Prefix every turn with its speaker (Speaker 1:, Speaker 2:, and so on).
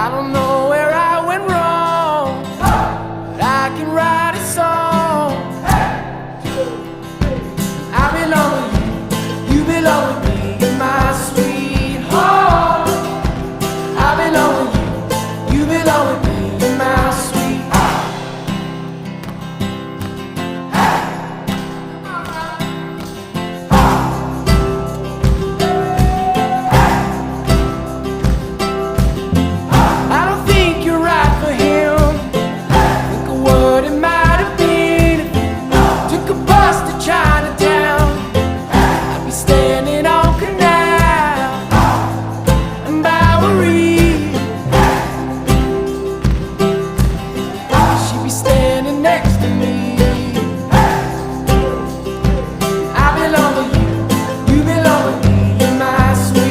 Speaker 1: I don't know where I went wrong, but I can write a song. I belong with you, you belong with me, you're my sweet home. I belong with you, you belong with me.